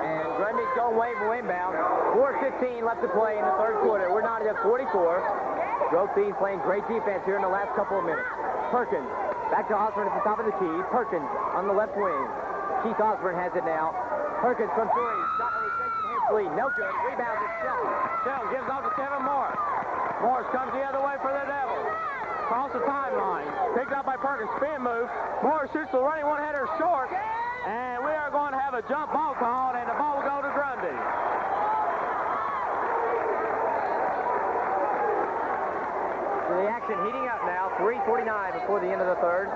And Grundy's going way inbound. 4:15 left to play in the third quarter. We're not at 44. Both teams playing great defense here in the last couple of minutes. Perkins back to Osborne at the top of the key. Perkins on the left wing. Keith Osborne has it now. Perkins from three. Shot on rejection. Hensley, no good. Rebound to Shelton. Shelton gives off to Kevin Morris. Morris comes the other way for the Devils. Across the timeline. Picked up by Perkins. Spin move. Morris shoots the running one-header short. And we are going to have a jump ball called, and the ball will go to Grundy. So the action heating up now. 3:49 before the end of the third.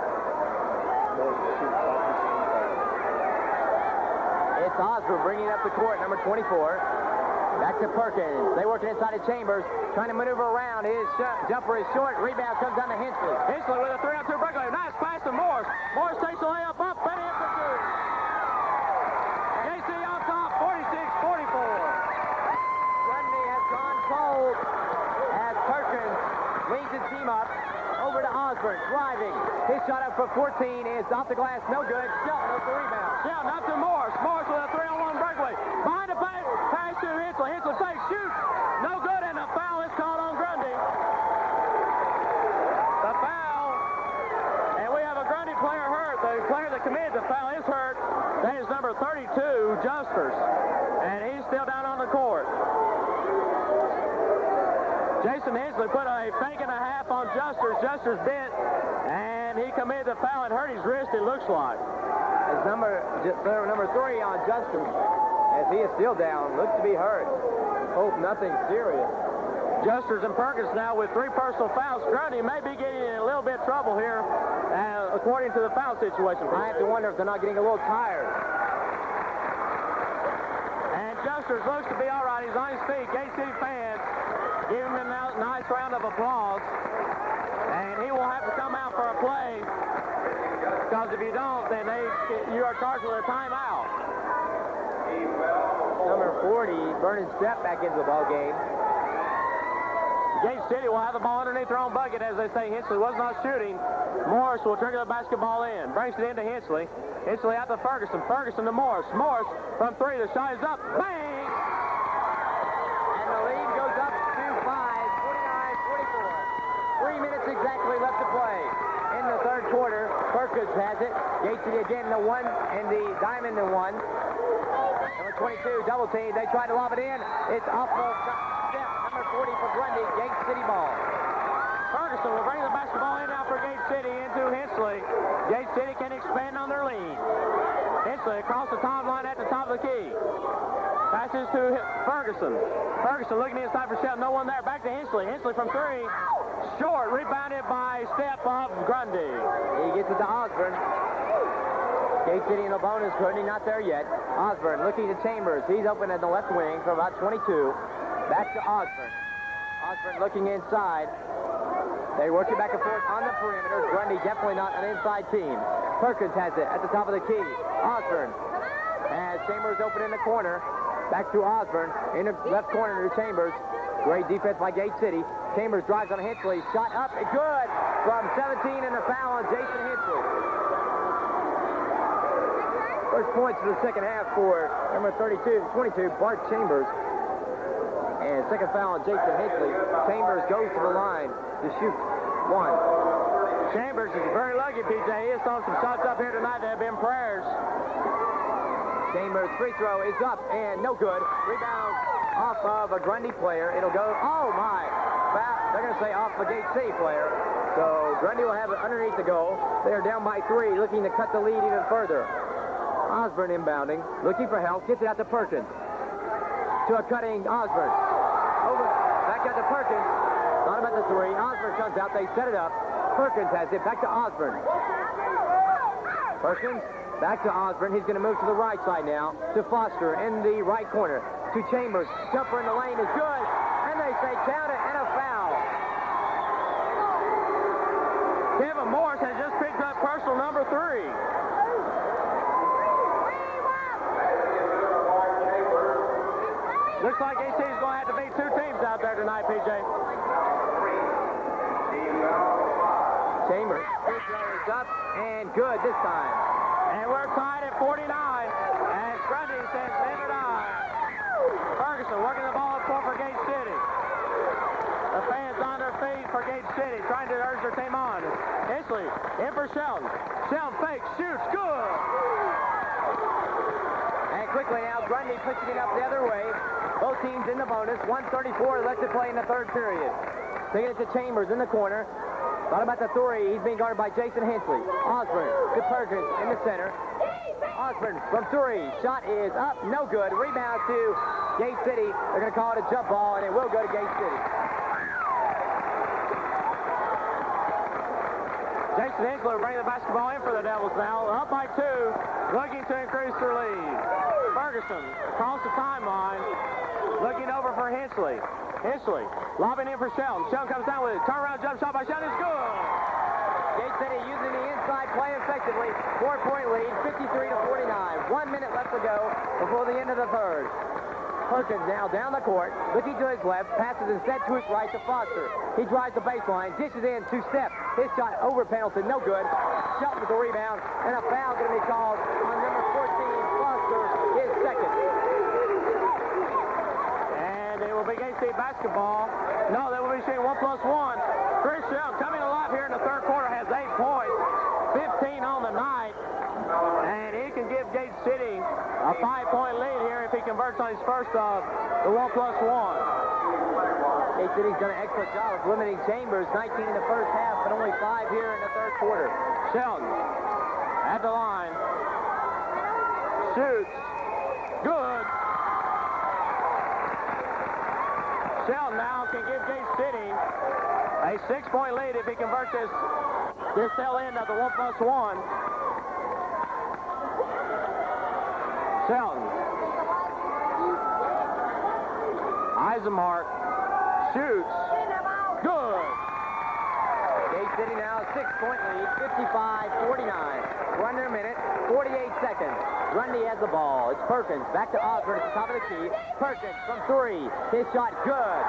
It's Osborne bringing up the court, number 24. Back to Perkins. They work it inside of Chambers, trying to maneuver around. His jumper is short. Rebound comes down to Hensley. Hensley with a 3-on-2 breakaway. Nice pass to Morris. Morris takes the layup up, and in for two. JC on top, 46-44. Grundy has gone cold as Perkins leads his team up. Over to Osborne, driving. His shot up for 14 is off the glass, no good. Shelton with the rebound. Shelton up to Morris. Morris with a 3-on-1 breakaway. Behind the pass to Hensley. Hensley takes, shoots. No good, and a foul is called on Grundy. The foul, and we have a Grundy player hurt. The player that committed the foul is hurt. That is number 32, Justers, and he's still down on the court. Jason Hensley put a fake and a half on Justers. Justers bit, and he committed the foul and hurt his wrist, it looks like. As number 3 on Justin, as he is still down, looks to be hurt. Hope nothing serious. Justers and Perkins now with 3 personal fouls. Grundy may be getting in a little bit of trouble here, according to the foul situation. I have to wonder if they're not getting a little tired. And Justers looks to be all right. He's on his feet. KC fans give him a nice round of applause. And he will have to come out for a play, because if you don't, then you are charged with a timeout. Number 40, Vernon Stepp back into the ball game. Gate City will have the ball underneath their own bucket, as they say. Hensley was not shooting. Morris will trigger the basketball in. Brings it into Hensley. Hensley out to Ferguson. Ferguson to Morris. Morris from 3. The shot is up. Bang! And the lead goes up to 5, 49-44. 3 minutes exactly left to play. In the third quarter, Perkins has it. Gate City again in the 1 and the diamond in 1. Number 22, double team. They try to lob it in. It's off of Step. Number 40 for Grundy. Gate City ball. Ferguson will bring the basketball in now for Gate City into Hensley. Gate City can expand on their lead. Hensley across the timeline at the top of the key. Passes to Ferguson. Ferguson looking inside for Shelton. No one there. Back to Hensley. Hensley from 3. Short. Rebounded by Step of Grundy. He gets it to Osborne. Gate City in the bonus. Grundy not there yet. Osborne looking to Chambers. He's open at the left wing for about 22. Back to Osborne. Osborne looking inside. They work it back and forth on the perimeter. Grundy definitely not an inside team. Perkins has it at the top of the key. Osborne has Chambers open in the corner. Back to Osborne in the left corner to Chambers. Great defense by Gate City. Chambers drives on Hensley. Shot up and good from 17 and a foul on Jason Hensley. First points of the second half for number 22, Bart Chambers. And second foul on Jason Hensley. Chambers goes to the line to shoot 1. Chambers is very lucky, PJ. He has thrown some shots up here tonight that have been prayers. Chambers' free throw is up and no good. Rebound off of a Grundy player. It'll go, oh my. They're going to say off the Gate City player. So Grundy will have it underneath the goal. They are down by 3, looking to cut the lead even further. Osborne inbounding, looking for help, gets it out to Perkins. To a cutting Osborne. Over, back out to Perkins. Thought about the 3. Osborne comes out, they set it up. Perkins has it, back to Osborne. Perkins, back to Osborne. He's going to move to the right side now. To Foster in the right corner. To Chambers. Jumper in the lane is good. And they say count it and a foul. Kevin Morris has just picked up personal number 3. Looks like AC's going to have to beat 2 teams out there tonight, PJ. Chambers. Free throw is up and good this time. And we're tied at 49. And Grundy says, "Live or die." Ferguson working the ball up court for Gate City. The fans on their feet for Gate City, trying to urge their team on. Hensley in for Shelton. Shelton fakes, shoots, good. And quickly now, Grundy pushing it up the other way. Both teams in the bonus. 1:34 left to play in the third period. Taking it to Chambers in the corner. Thought about the 3. He's being guarded by Jason Hensley. Osborne to Perkins in the center. Osborne from 3. Shot is up, no good. Rebound to Gate City. They're going to call it a jump ball, and it will go to Gate City. Jason Hensley bringing the basketball in for the Devils now. Up by 2, looking to increase their lead. Ferguson across the timeline, looking over for Hensley. Hensley lobbing in for Shelton. Shelton comes down with it. Turnaround jump shot by Shelton is good. Gate City using the inside play effectively. 4-point lead, 53-49. 1 minute left to go before the end of the third. Perkins now down the court, looking to his left, passes instead to his right to Foster. He drives the baseline, dishes in to Steph. His shot over Pendleton, no good. Shelton with the rebound, and a foul going to be called on number 14, Foster, his second. And it will be Gate City basketball. No, they will be shooting 1+1. Chris Shelton coming alive here in the third quarter, has 8 points, 15 on the night. And he can give Gate City a 5-point lead here if he converts on his first of the 1+1. Gate City's done an excellent job of limiting Chambers. 19 in the first half, but only 5 here in the third quarter. Shelton at the line. Shoots. Good. Shelton now can give Gate City a 6-point lead if he converts this tail end of the 1+1. Shelton. Eisenmark shoots. Good. Gate City now a 6-point lead, 55-49. 1 minute, 48 seconds. Grundy has the ball. It's Perkins. Back to Osborne at the top of the key. Perkins from 3. His shot good.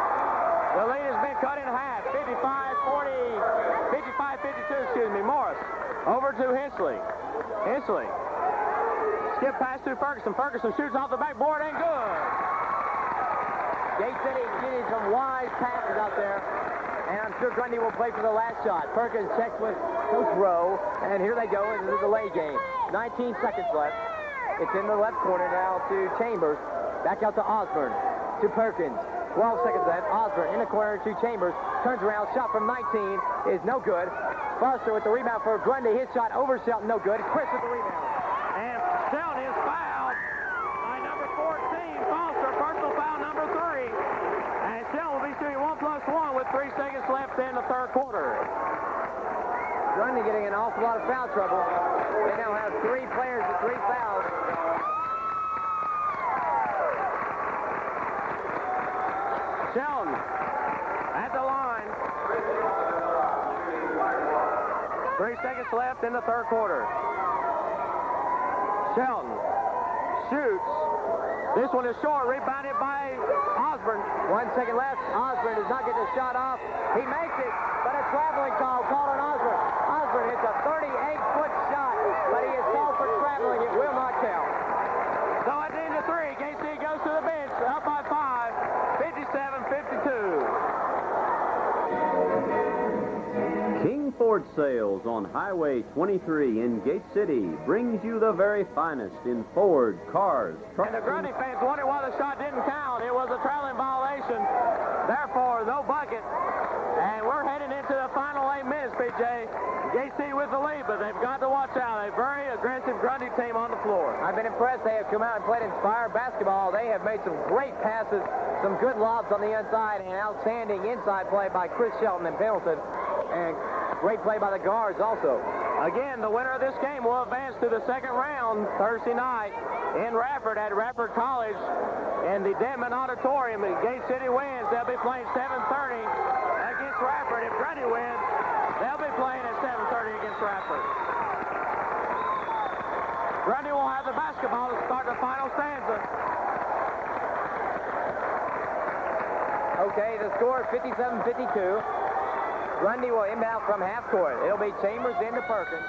The lead has been cut in half. 55-52, excuse me. Morris over to Hensley. Hensley. Skip pass to Ferguson. Ferguson shoots off the backboard and good. Gate City getting some wise passes out there. And I'm sure Grundy will play for the last shot. Perkins checks with Coach Rowe. And here they go into the delay game. 19 seconds left. It's in the left corner now to Chambers. Back out to Osborne. To Perkins. 12 seconds left. Osborne in the corner to Chambers. Turns around. Shot from 19 is no good. Foster with the rebound for Grundy. His shot over Shelton. No good. Chris with the rebound. And Shelton is fouled by number 14, Foster. Personal foul number 3. And Shelton will be shooting 1+1 with 3 seconds left in the third quarter. Grundy getting an awful lot of foul trouble. They now have 3 players with 3 fouls. Shelton at the line. 3 seconds left in the third quarter. Shelton shoots. This one is short, rebounded by Osborne. 1 second left. Osborne does not get the shot off. He makes it, but a traveling call called on Osborne. Osborne hits a 38-foot shot, but he is called for traveling. It will not count. So at the end of 3, Gate City goes to the bench, up by 5, 57-52. King Ford Sales on Highway 23 in Gate City brings you the very finest in Ford, cars, trucks. And the Grundy fans wonder why the shot didn't count. It was a traveling violation. Therefore, no bucket. And we're heading into the final 8 minutes, PJ. Gate City with the lead, but they've got to watch out. A very aggressive Grundy team on the floor. I've been impressed. They have come out and played inspired basketball. They have made some great passes, some good lobs on the inside, and outstanding inside play by Chris Shelton and Pendleton. And great play by the guards also. Again, the winner of this game will advance to the second round Thursday night in Radford at Radford College in the Denman Auditorium. If Gate City wins, they'll be playing 7:30 against Radford. If Grundy wins, they'll be playing at 7:30 against Radford. Grundy will have the basketball to start the final stanza. Okay, the score is 57-52. Grundy will inbound from half court. It'll be Chambers into Perkins.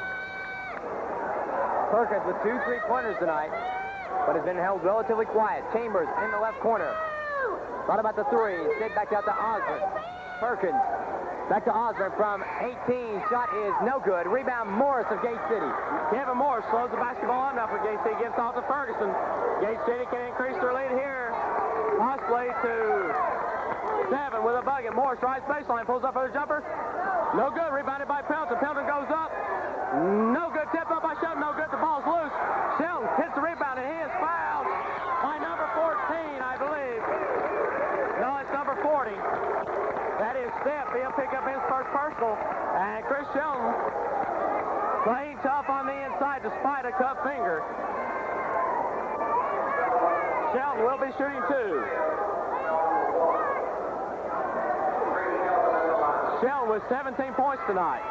Perkins with 2 3-pointers tonight, but has been held relatively quiet. Chambers in the left corner. Thought about the three. Instead back out to Osborne. Perkins back to Osborne from 18. Shot is no good. Rebound Morris of Gate City. Kevin Morris slows the basketball enough for Gate City. Gives off to Ferguson. Gate City can increase their lead here. Possibly to 7 with a bucket. Morris drives baseline. Pulls up for the jumper. No good. Rebounded by Pendleton. Pendleton goes up. No good. Tip up by Shelton. No good. The ball's loose. Shelton hits the rebound, and he is fouled by number 14, I believe. No, it's number 40. That is Steph. He'll pick up his first personal. And Chris Shelton playing tough on the inside despite a cut finger. Shelton will be shooting 2. Shelton with 17 points tonight.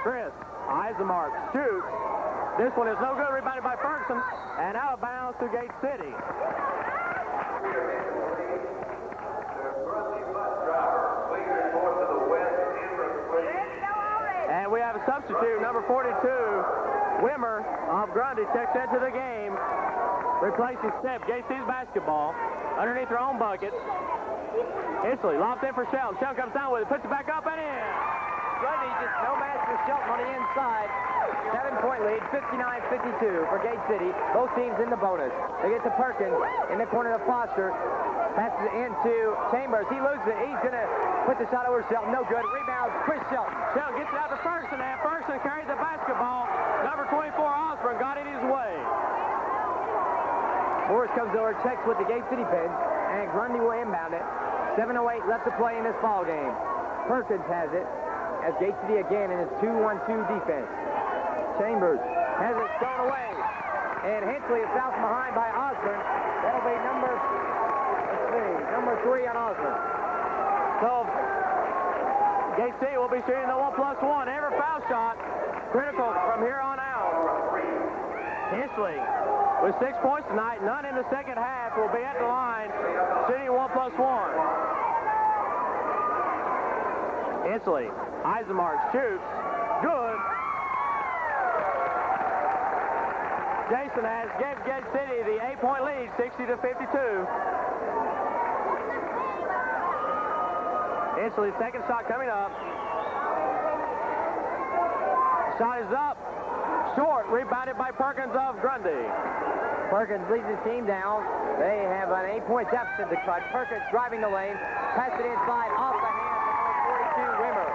Chris Eisenmark shoots. This one is no good. Rebounded by Ferguson. And out of bounds to Gate City. And we have a substitute, number 42, Wimmer of Grundy, checks into the game, replacing Steph. Gate City's basketball underneath their own bucket. Isley lobs in for Shelton. Shelton comes down with it, puts it back up and in. Grundy just no match for Shelton on the inside. 7-point lead, 59-52 for Gate City. Both teams in the bonus. They get to Perkins in the corner of Foster. Passes it into Chambers. He loses it. He's going to put the shot over Shelton. No good. Rebound, Chris Shelton. Shelton gets it out to Ferguson, and Ferguson carried the basketball. Number 24, Osborne, got in his way. Morris comes over, checks with the Gate City bench, and Grundy will inbound it. 7:08 left to play in this ball game. Perkins has it as Gate City again in his 2-1-2 defense. Chambers has it thrown away, and Hensley is fouled from behind by Osborne. That'll be number 3 on Osborne. So Gate City will be shooting the 1+1. Every foul shot critical from here on out. Hensley with 6 points tonight, none in the second half, will be at the line shooting 1+1. Hensley, Eisenmark shoots, good. Jason has gave Gate City the 8-point lead, 60-52. Hensley's second shot coming up. Shot is up, short, rebounded by Perkins of Grundy. Perkins leads his team down. They have an 8-point deficit to cut. Perkins driving the lane, pass it inside, off the hands of number 42, Wimmer.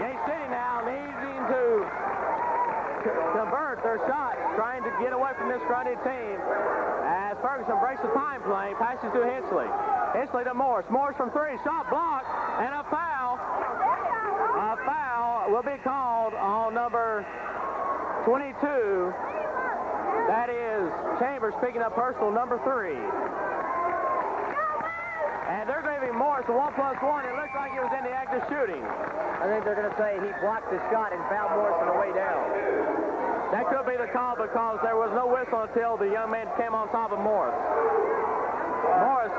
Gate City now needing to convert their shots, trying to get away from this Grundy team. As Ferguson breaks the time playing, passes to Hensley. Hensley to Morris. Morris from 3, shot blocked, and a foul. A foul will be called on number 22. That is Chambers picking up personal number 3. And they're giving Morris a 1+1. It looks like he was in the act of shooting. I think they're going to say he blocked the shot and fouled Morris on the way down. That could be the call because there was no whistle until the young man came on top of Morris. Morris